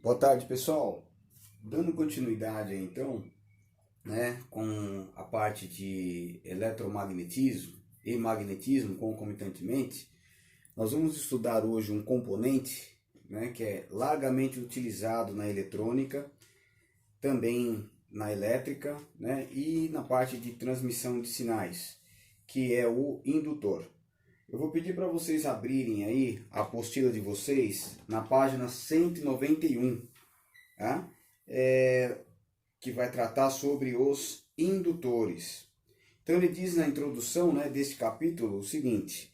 Boa tarde, pessoal. Dando continuidade aí, então, né, com a parte de eletromagnetismo e magnetismo concomitantemente, nós vamos estudar hoje um componente, né, que é largamente utilizado na eletrônica, também na elétrica, né, e na parte de transmissão de sinais, que é o indutor. Eu vou pedir para vocês abrirem aí a apostila de vocês na página 191, tá? Que vai tratar sobre os indutores. Então ele diz na introdução, né, deste capítulo o seguinte: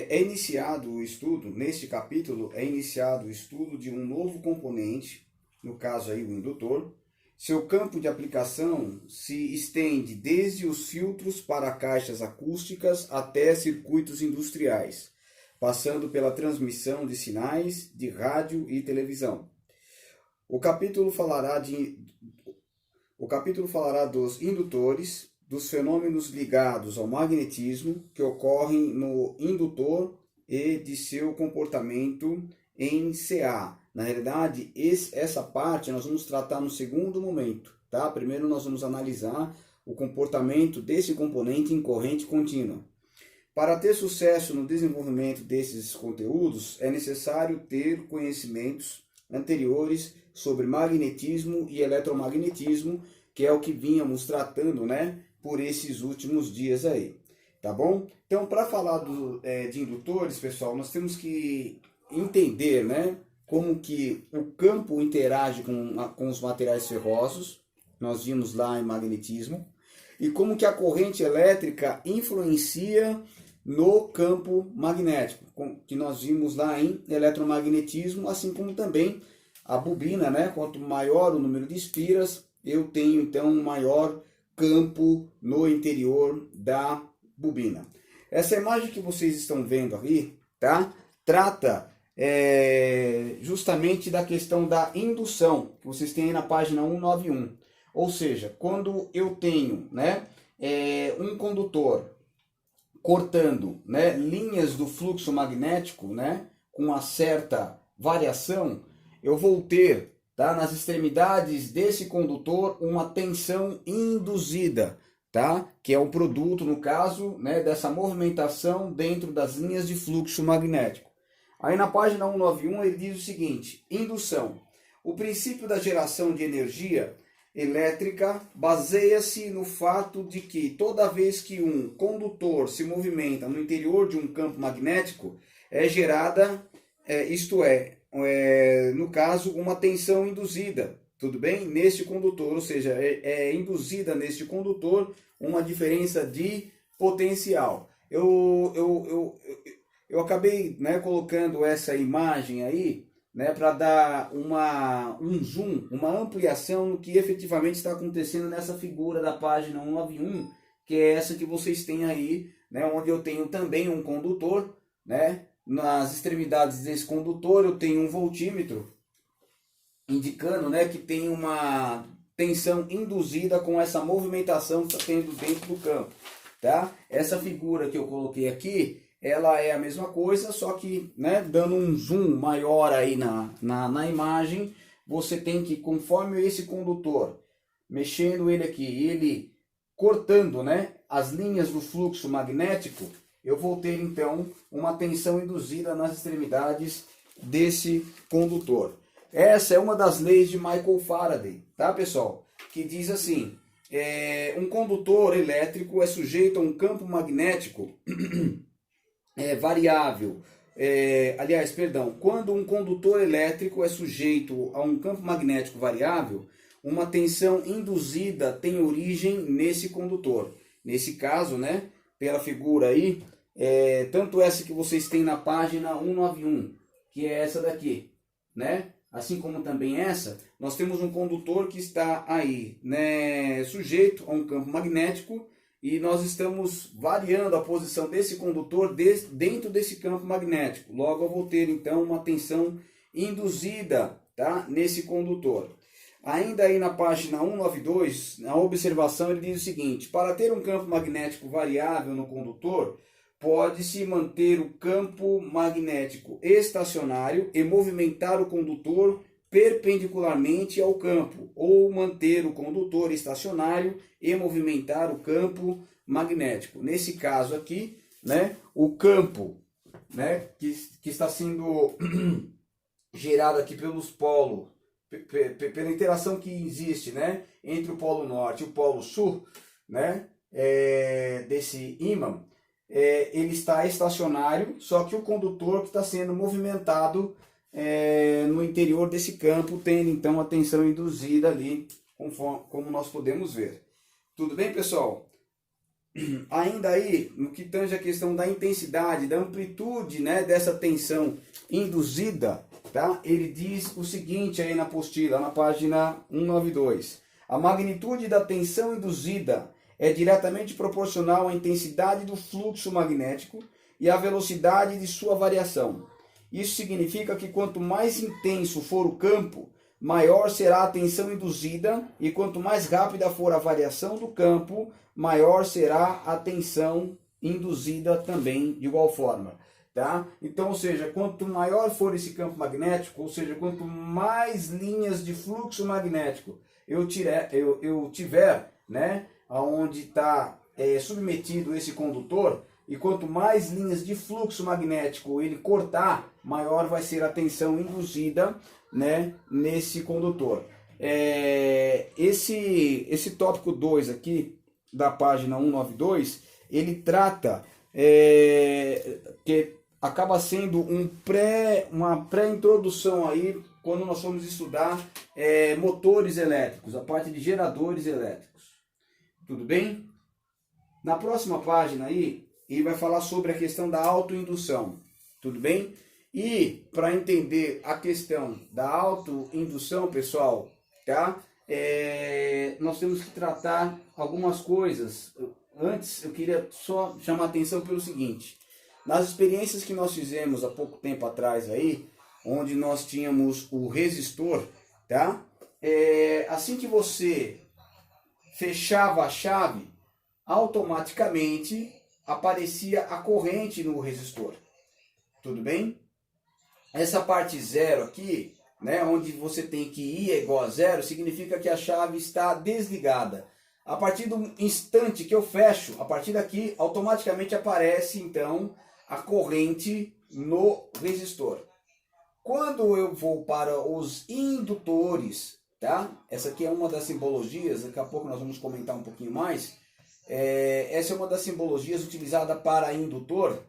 iniciado o estudo, neste capítulo é iniciado o estudo de um novo componente, no caso aí o indutor. Seu campo de aplicação se estende desde os filtros para caixas acústicas até circuitos industriais, passando pela transmissão de sinais de rádio e televisão. O capítulo falará dos indutores, dos fenômenos ligados ao magnetismo que ocorrem no indutor e de seu comportamento em CA. Na realidade, essa parte nós vamos tratar no segundo momento, tá? Primeiro nós vamos analisar o comportamento desse componente em corrente contínua. Para ter sucesso no desenvolvimento desses conteúdos, é necessário ter conhecimentos anteriores sobre magnetismo e eletromagnetismo, que é o que vínhamos tratando, né, por esses últimos dias aí, tá bom? Então, para falar de indutores, pessoal, nós temos que entender, né, como que o campo interage com os materiais ferrosos, nós vimos lá em magnetismo, e como que a corrente elétrica influencia no campo magnético, que nós vimos lá em eletromagnetismo, assim como também a bobina, né? Quanto maior o número de espiras, eu tenho então um maior campo no interior da bobina. Essa imagem que vocês estão vendo aqui, tá? Trata justamente da questão da indução, que vocês têm aí na página 191. Ou seja, quando eu tenho, né, um condutor cortando, né, linhas do fluxo magnético, né, com uma certa variação, eu vou ter, tá, nas extremidades desse condutor uma tensão induzida, tá, que é o produto, no caso, né, dessa movimentação dentro das linhas de fluxo magnético. Aí na página 191 ele diz o seguinte: indução. O princípio da geração de energia elétrica baseia-se no fato de que toda vez que um condutor se movimenta no interior de um campo magnético, é gerada, no caso, uma tensão induzida, tudo bem? Neste condutor, ou seja, é induzida neste condutor uma diferença de potencial. Eu acabei, né, colocando essa imagem aí, né, para dar um zoom, uma ampliação no que efetivamente está acontecendo nessa figura da página 191, que é essa que vocês têm aí, né, onde eu tenho também um condutor, né, nas extremidades desse condutor eu tenho um voltímetro, indicando, né, que tem uma tensão induzida com essa movimentação que está tendo dentro do campo, tá? Essa figura que eu coloquei aqui, ela é a mesma coisa, só que, né, dando um zoom maior aí na imagem, você tem que, conforme esse condutor, mexendo ele aqui, ele cortando, né, as linhas do fluxo magnético, eu vou ter então uma tensão induzida nas extremidades desse condutor. Essa é uma das leis de Michael Faraday, tá, pessoal? Que diz assim: um condutor elétrico é sujeito a um campo magnético variável. Quando um condutor elétrico é sujeito a um campo magnético variável, uma tensão induzida tem origem nesse condutor. Nesse caso, né, pela figura aí, tanto essa que vocês têm na página 191, que é essa daqui, né? Assim como também essa, nós temos um condutor que está aí, né, sujeito a um campo magnético, e nós estamos variando a posição desse condutor dentro desse campo magnético. Logo eu vou ter então uma tensão induzida, tá, nesse condutor. Ainda aí na página 192, na observação ele diz o seguinte: para ter um campo magnético variável no condutor, pode-se manter o campo magnético estacionário e movimentar o condutor perpendicularmente ao campo, ou manter o condutor estacionário e movimentar o campo magnético. Nesse caso aqui, né, o campo, né, que está sendo gerado aqui pelos polos, pela interação que existe, né, entre o polo norte e o polo sul, né, desse ímã, ele está estacionário, só que o condutor que está sendo movimentado no interior desse campo, tendo então a tensão induzida ali, como nós podemos ver. Tudo bem, pessoal? Ainda aí, no que tange a questão da intensidade, da amplitude, né, dessa tensão induzida, tá? Ele diz o seguinte aí na apostila, na página 192. A magnitude da tensão induzida é diretamente proporcional à intensidade do fluxo magnético e à velocidade de sua variação. Isso significa que quanto mais intenso for o campo, maior será a tensão induzida, e quanto mais rápida for a variação do campo, maior será a tensão induzida também de igual forma. Tá? Então, ou seja, quanto maior for esse campo magnético, ou seja, quanto mais linhas de fluxo magnético eu tiver, né, aonde está submetido esse condutor, e quanto mais linhas de fluxo magnético ele cortar, maior vai ser a tensão induzida, né, nesse condutor. Esse tópico 2 aqui, da página 192, ele trata, que acaba sendo uma pré-introdução aí, quando nós formos estudar motores elétricos, a parte de geradores elétricos. Tudo bem? Na próxima página aí, ele vai falar sobre a questão da autoindução. Tudo bem? E para entender a questão da autoindução, pessoal, tá? Nós temos que tratar algumas coisas. Antes, eu queria só chamar a atenção pelo seguinte. Nas experiências que nós fizemos há pouco tempo atrás aí, onde nós tínhamos o resistor, tá? Assim que você fechava a chave, automaticamente aparecia a corrente no resistor. Tudo bem? Essa parte zero aqui, né, onde você tem que I é igual a zero, significa que a chave está desligada. A partir do instante que eu fecho, a partir daqui, automaticamente aparece então a corrente no resistor. Quando eu vou para os indutores, tá? Essa aqui é uma das simbologias, daqui a pouco nós vamos comentar um pouquinho mais. Essa é uma das simbologias utilizada para indutor,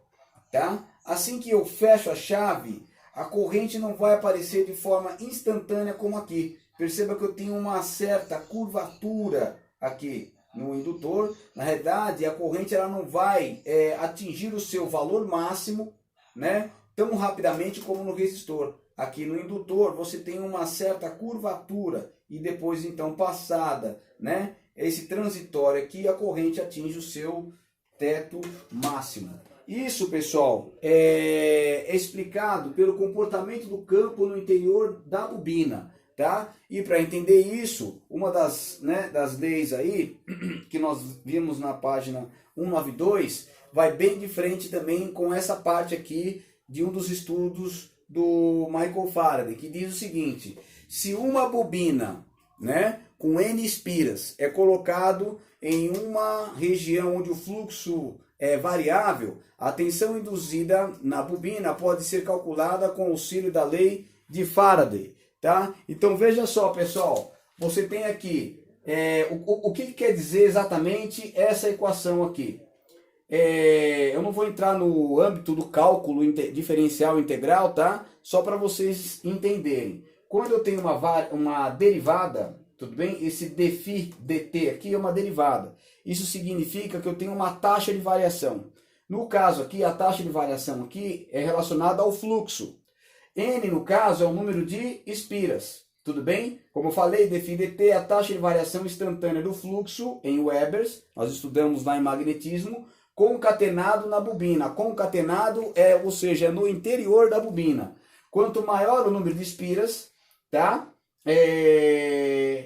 tá? Assim que eu fecho a chave, a corrente não vai aparecer de forma instantânea como aqui. Perceba que eu tenho uma certa curvatura aqui no indutor. Na realidade, a corrente ela não vai atingir o seu valor máximo, né, tão rapidamente como no resistor. Aqui no indutor você tem uma certa curvatura e depois então passada, né, esse transitório aqui, a corrente atinge o seu teto máximo. Isso, pessoal, é explicado pelo comportamento do campo no interior da bobina, tá? E para entender isso, uma das leis aí, que nós vimos na página 192, vai bem de frente também com essa parte aqui de um dos estudos do Michael Faraday, que diz o seguinte: se uma bobina, né, com N espiras é colocado em uma região onde o fluxo é variável, a tensão induzida na bobina pode ser calculada com o auxílio da lei de Faraday, tá? Então veja só, pessoal, você tem aqui o que quer dizer exatamente essa equação aqui. Eu não vou entrar no âmbito do cálculo diferencial integral, tá? Só para vocês entenderem. Quando eu tenho uma derivada, tudo bem? Esse dφ dt aqui é uma derivada. Isso significa que eu tenho uma taxa de variação. No caso aqui, a taxa de variação aqui é relacionada ao fluxo. N, no caso, é o número de espiras. Tudo bem? Como eu falei, dφ dt é a taxa de variação instantânea do fluxo em Webers. Nós estudamos lá em magnetismo. Concatenado na bobina. Concatenado ou seja, no interior da bobina. Quanto maior o número de espiras, tá?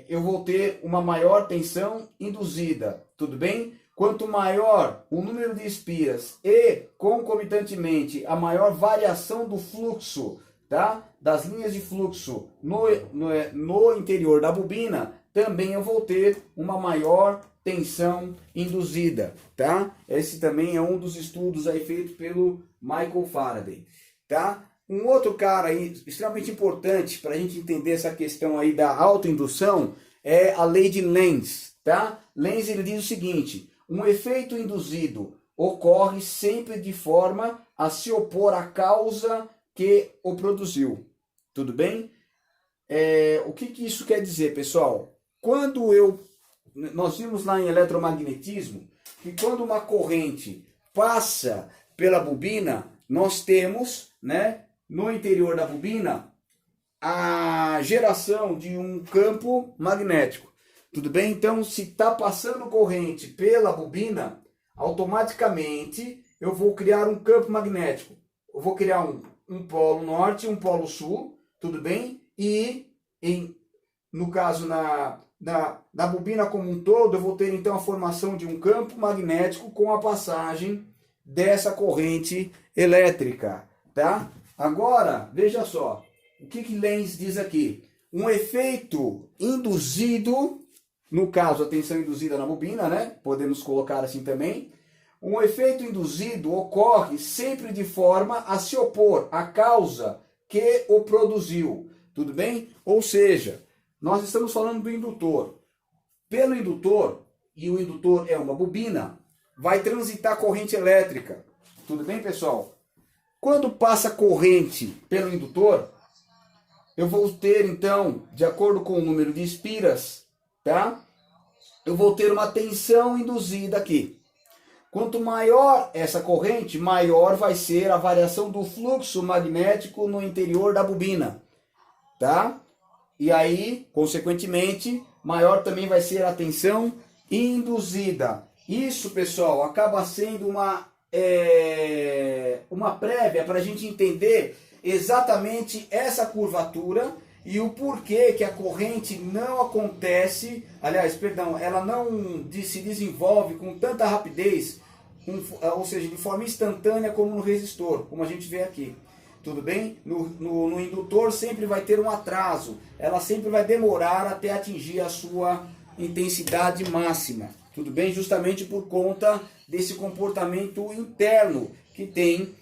Eu vou ter uma maior tensão induzida, tudo bem? Quanto maior o número de espiras e, concomitantemente, a maior variação do fluxo, tá? Das linhas de fluxo no interior da bobina, também eu vou ter uma maior tensão induzida, tá? Esse também é um dos estudos aí feito pelo Michael Faraday, tá? Um outro cara aí extremamente importante para a gente entender essa questão aí da autoindução é a lei de Lenz, tá? Lenz ele diz o seguinte: um efeito induzido ocorre sempre de forma a se opor à causa que o produziu. Tudo bem? O que isso quer dizer, pessoal? Nós vimos lá em eletromagnetismo que quando uma corrente passa pela bobina, nós temos, né, no interior da bobina a geração de um campo magnético. Tudo bem? Então, se está passando corrente pela bobina, automaticamente eu vou criar um campo magnético. Eu vou criar um polo norte e um polo sul, tudo bem? E, no caso, na bobina como um todo, eu vou ter então a formação de um campo magnético com a passagem dessa corrente elétrica, tá? Agora, veja só, o que Lenz diz aqui? Um efeito induzido, no caso, a tensão induzida na bobina, né? Podemos colocar assim também. Um efeito induzido ocorre sempre de forma a se opor à causa que o produziu, tudo bem? Ou seja, nós estamos falando do indutor. Pelo indutor, e o indutor é uma bobina, vai transitar corrente elétrica. Tudo bem, pessoal? Quando passa corrente pelo indutor, eu vou ter, então, de acordo com o número de espiras, tá? Eu vou ter uma tensão induzida aqui. Quanto maior essa corrente, maior vai ser a variação do fluxo magnético no interior da bobina, tá? E aí, consequentemente, maior também vai ser a tensão induzida. Isso, pessoal, acaba sendo uma prévia para a gente entender exatamente essa curvatura e o porquê que a corrente não acontece, ela não se desenvolve com tanta rapidez, ou seja, de forma instantânea como no resistor, como a gente vê aqui. Tudo bem? No indutor sempre vai ter um atraso, ela sempre vai demorar até atingir a sua intensidade máxima. Tudo bem? Justamente por conta desse comportamento interno que tem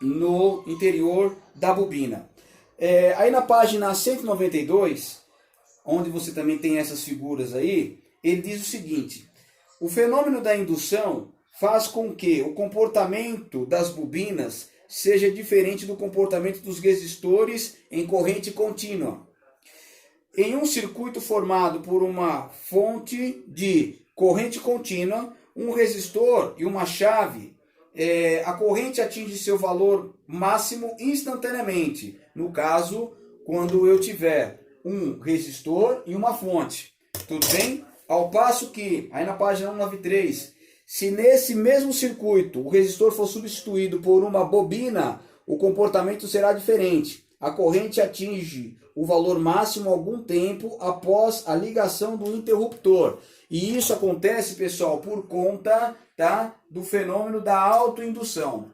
no interior da bobina. Aí na página 192, onde você também tem essas figuras aí, ele diz o seguinte: o fenômeno da indução faz com que o comportamento das bobinas seja diferente do comportamento dos resistores em corrente contínua. Em um circuito formado por uma fonte de corrente contínua, um resistor e uma chave, a corrente atinge seu valor máximo instantaneamente. No caso, quando eu tiver um resistor e uma fonte. Tudo bem? Ao passo que, aí na página 193, se nesse mesmo circuito o resistor for substituído por uma bobina, o comportamento será diferente. A corrente atinge o valor máximo algum tempo após a ligação do interruptor. E isso acontece, pessoal, por conta, tá, do fenômeno da autoindução.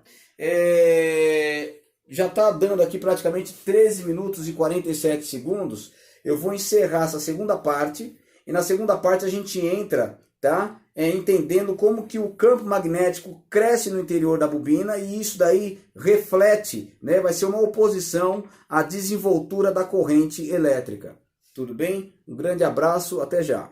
Já está dando aqui praticamente 13 minutos e 47 segundos. Eu vou encerrar essa segunda parte. E na segunda parte a gente entra, tá, entendendo como que o campo magnético cresce no interior da bobina e isso daí reflete, né, vai ser uma oposição à desenvoltura da corrente elétrica. Tudo bem? Um grande abraço, até já.